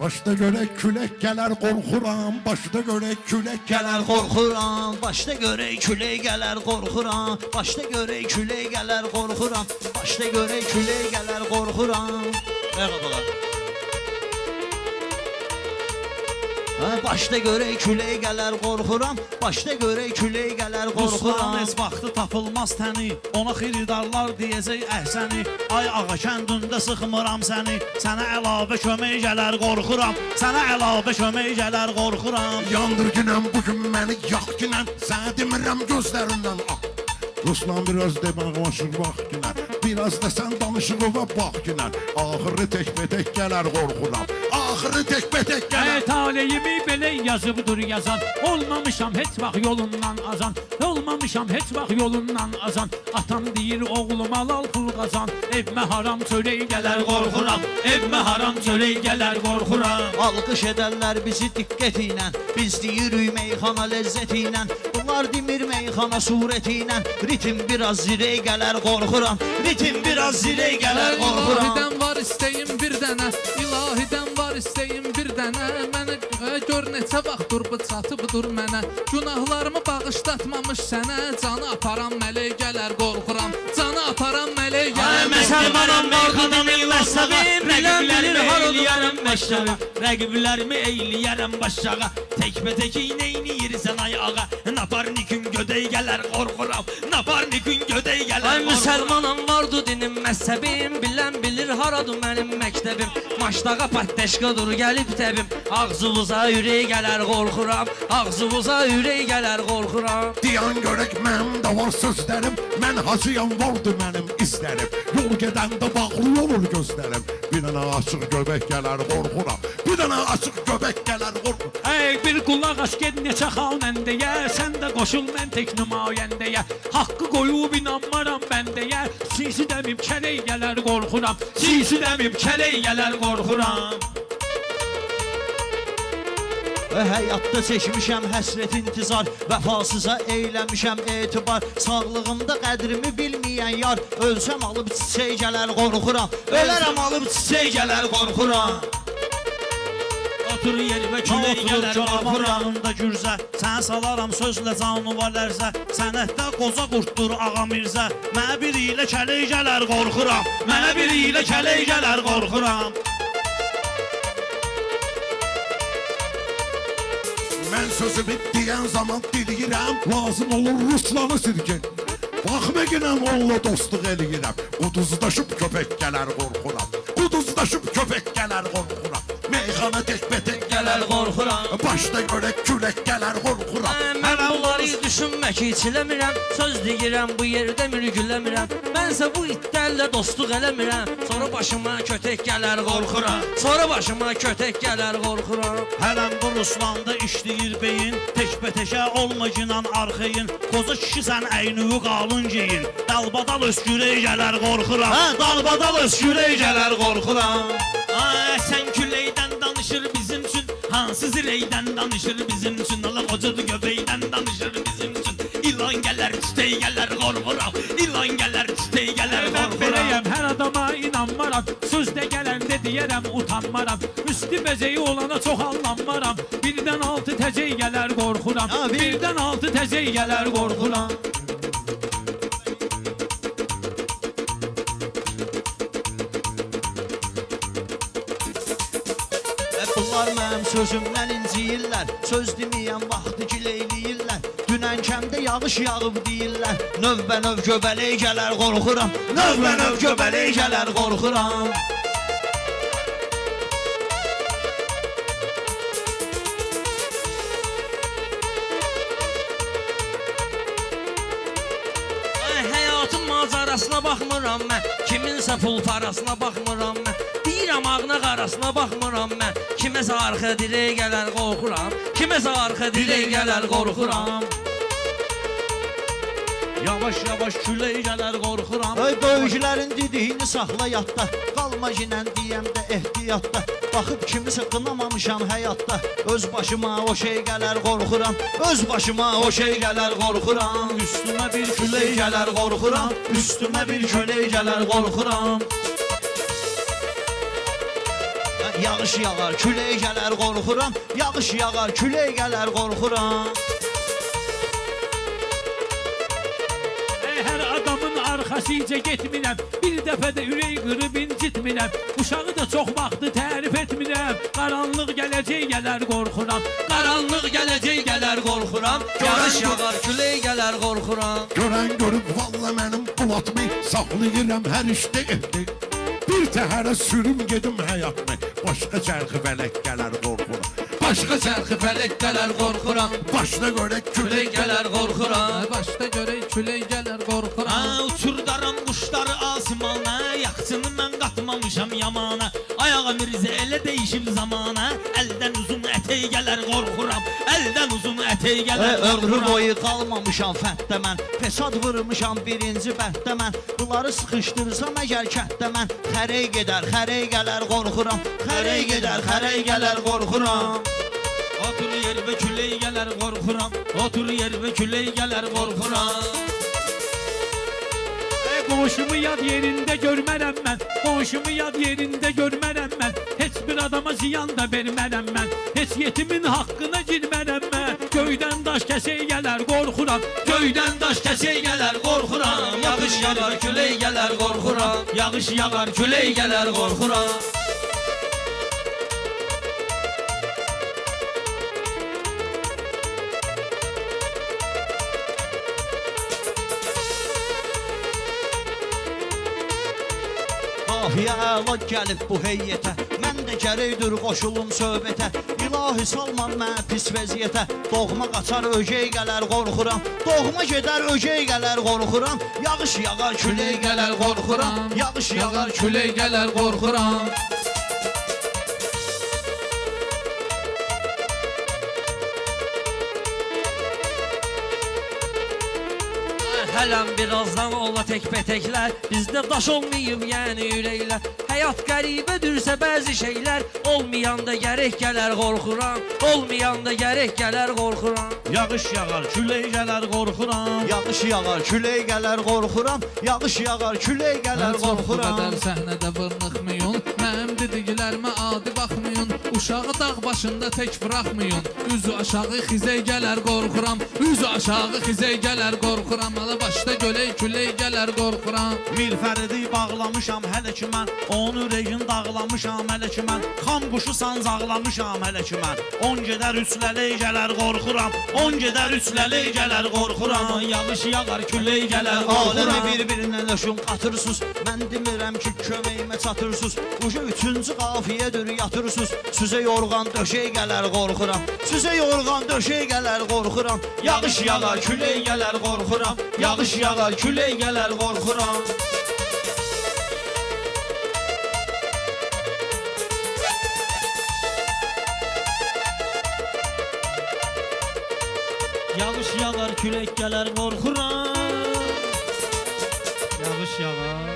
Başda görək külək gələr qorxuram, başda görək külək Gələr qorxuram, başda görək külək gələr qorxuram, başda görək külək gələr qorxuram, başda görək külək gələr qorxuram. Merhabalar. Başda görək külək gələr qorxuram, başda görək külək gələr qorxuram. Ruslan heç vaxtı tapılmaz təni, ona xiridarlar deyəcək əhsəni. Ay ağa kəndində sıxmıram səni, sənə əlavə kömək gələr qorxuram, sənə əlavə kömək gələr qorxuram. Yandır günəm bugün məni yax günəm, sənə demirəm gözlərindən ah. Ruslan biraz de bağlaşır bax günəm, biraz da sən danışığıva bax günəm. Axırı tək-bətək gələr qorxuram, axırı tək-bətək gələr. Taleyimi belə yazıbdır yazan, olmamışam heç vaxt yolundan azan, olmamışam heç vaxt yolundan azan. Atam deyir oğlum al pul qazan, evmə haram çörək gələr qorxuram, evmə haram çörək gələr qorxuram. Alqış edərlər bizi diqqət ilə, biz deyirik meyxana ləzzət ilə. Bunlar demir meyxana surəti ilə, ritim biraz zirək gələr qorxuram, ritim biraz zirək gələr qorxuram. İlahidən var istəyim bir dənə, ilahidən var istəyim bir dənə. Mənə gör neçə vaxtdır bu çatıbdır mənə, günahlarımı bağışlatmamış sənə. Canı aparan mələk gələr qorxuram, canı aparan mələk gələr. Məsəlmanam meyxanam eləsəvim, rəqiblərimi eyləyərəm başlağa, rəqiblərimi eyləyərəm başlağa. Təkbətəki neyniyirsən ay ağa, naparnikin gödəy gələr qorxuram, naparnikin gödəy gələr qorxuram. Ay müsəlmanam vardı dinim məzhəbim, bilən bilir haradır mənim məktəbim. Maçdağa patdeşkadır gəlib təbim, ağzınıza ürək gələr qorxuram, ağzınıza ürək gələr qorxuram. Diyan görək mənim də var sözlərim, mən hacıyam vardı mənim izlərim. Yol gedəndə bağlı olur gözlərim, bir dənə açıq göbək gələr qorxuram, bir dənə açıq göbək gələr qorxuram. Ey bir qulaq aç get neçə xal məndəyə, sən də qoşul mən tək nümayəndəyə. Haqqı qoyub inanmaram bəndəyə, sisi dəmim kələk gələr qorxuram, sisi dəmim kələk gələr qorxuram. Həyatda çəkmişəm həsrət intizar, vəfasıza eyləmişəm etibar. Sağlığımda qədrimi bilməyən yar, ölsəm alıb çiçək gələr qorxuram, ölərəm alıb çiçək gələr qorxuram. Otur yerimə külək gələr qorxuramında gürzə, sənə salaram sözlə canı var lərzə. Sənətdə qoza qurtdur ağa mirzə, mənə biri ilə kələk gələr qorxuram, mənə biri ilə kələk gələr qorxuram. Mən sözümü deyən zaman diliyirəm, lazım olur Ruslanı sirkin. Baxma günəm onunla dostluq eləyirəm, quduzdaşıb köpək gələr qorxuram, quduzdaşıb köpək gələr qorxuram. Meyxana tək-bətək gələr qorxuram, başda görək külək gələr qorxuram. Mən bunları düşünmək heç eləmirəm, söz deyirəm bu yerdə mürgüləmirəm. Mənsə bu itlərlə dostluq eləmirəm, sonra başıma kötək gələr qorxuram, sonra başıma kötək gələr qorxuram. Hələm bu Ruslanda işləyir beyin, tək-bətəkə olma ginan arxeyin. Qoza kişi sən əyniyi qalın giyin, dalbadal öskürək gələr qorxuram, dalbadal öskürək gələr qorxuram. Sən küləkdən danışır bizim üçün, hansı zirəkdən danışır bizim üçün. Allah qocadı göbəkdən danışır bizim üçün. İlan gələr çiçək gələr qorxuram, İlan gələr çiçək gələr Mən qorxuram. beləyəm, hər adama inanmaram, sözdə gələndə deyərəm utanmaram. Üstü bəzəyi olana çox allanmaram, birdən altı təcək gələr qorxuram, birdən altı təcək gələr qorxuram. Bunlar mənim sözümdən inciyirlər, söz deməyən vaxtı gileyləyirlər. Dünən kəmdə yağış yağıb deyirlər, növbə-növ göbələk gələr qorxuram, növbə-növ göbələk gələr qorxuram. Həyatın macarasına baxmıram mən, kiminsə pul parasına baxmıram mən. Deyirəm ağına qarasına baxmıram mən, kiməsə arxa dirək gələr qorxuram, kiməsə arxa dirək gələr qorxuram. Yavaş-yavaş külək gələr qorxuram. Ay böyüklərin dediyini saxla yadda, qalma ginən deyəmdə ehtiyatda. Baxıb kimisə qınamamışam həyatda, öz başıma o şey gələr qorxuram, öz başıma o şey gələr qorxuram. Üstümə bir külək gələr qorxuram, üstümə bir külək gələr qorxuram. Yağış yağar, külək gələr, qorxuram. Yağış yağar, külək gələr, qorxuram. Hər adamın arxasıca getmirəm. Bir dəfə də ürək qırıb incitmirəm. Uşağı da çox vaxtı tərif etmirəm. Qaranlıq gələcək gələr, qorxuram. Qaranlıq gələcək gələr, qorxuram. Yağış yağar, külək gələr, qorxuram. Görən görüb valla mənim bulatmi saxlayıram hər işdə etdi. Bir təhərə sürüm gedim həyatını. Başqa çərxi fələk gələr qorxuram. Başqa çərxi fələk gələr qorxuram. Başına görə külək gələr qorxuram. Başda görək külək gələr, qorxuram. Uçurdaram quşları asimana, yaxçını mən qatmamışam yamana. Ayağa mirzə elə deyişim zamana, əldən uzun ətək gələr, qorxuram. Əldən uzun ətək gələr, Ömrü qorxuram. boyu qalmamışam fənddə mən. Fesad vurmuşam birinci bənddə mən. Bunları sıxışdırsam əgər kənddə mən. Xərək gedər, xərək gələr, qorxuram. Xərək gedər, xərək gələr, qorxuram. Otur yer və külək gələr, qorxuram. Otur yer və külək gələr, qorxuram. Qonşumu yad yerində görmərəm mən. Qonşumu yad yerində görmərəm mən. Heç bir adama ziyan da vermərəm mən. Heç yetimin haqqına girmərəm mən. Göydən daş kəsək gələr, qorxuram. Göydən daş kəsək gələr, qorxuram. Yağış yağar, külək gələr, qorxuram. Yağış yağar, külək gələr, qorxuram. Qafiyə əla gəlib bu heyyətə. Mən də gərəkdir qoşulum söhbətə. İlahi salman mən pis vəziyyətə. Doğma qaçar ögey gələr, qorxuram. Doğma gedər ögey gələr, qorxuram. Yağış yağar, külək gələr, qorxuram. Yağış yağar, külək gələr, qorxuram. Hələm birazdan ola təkbətəklər. Bizdə daş olmayıb, yəni ürəklər. Həyat qəribədürsə bəzi şeylər. Olmayanda gərək gələr, qorxuram. Olmayanda gərək gələr, qorxuram. Yağış yağar, külək gələr, qorxuram. Yağış yağar, külək gələr, qorxuram. Yağış yağar, külək gələr, Çox bu qorxuram. qədər səhnədə vırnıxmayın. Mənim dediklərimə adi baxmayın. Uşağı dağ başında tək buraxmayın. Üzü aşağı xizək gələr, qorxuram. Üzü aşağı xizək gələr, qorxuram. Ala başda gölək külək gələr, qorxuram. Mir fəridi bağlamışam hələ ki mən. Onu rejin dağlamışam hələ ki mən. Xam quşu sancaqlamışam hələ ki mən. 10 gedər üsləlik gələr, qorxuram. 10 gedər üsləlik gələr, qorxuram. Yağış yağar, külək gələr, Aləmi qorxuram. bir-birindən öşün qatırsız. Mən demirəm ki köməyimə çatırsız. Uca üçüncü qafiyədir yatırsız. Süzə yorğan döşək gələr, qorxuram. Süzə yorğan döşək gələr, qorxuram. Yağış yağar, külək gələr, qorxuram. Yağış yağar, külək gələr, qorxuram. Yağış yağar, külək gələr, qorxuram. Yağış yağar.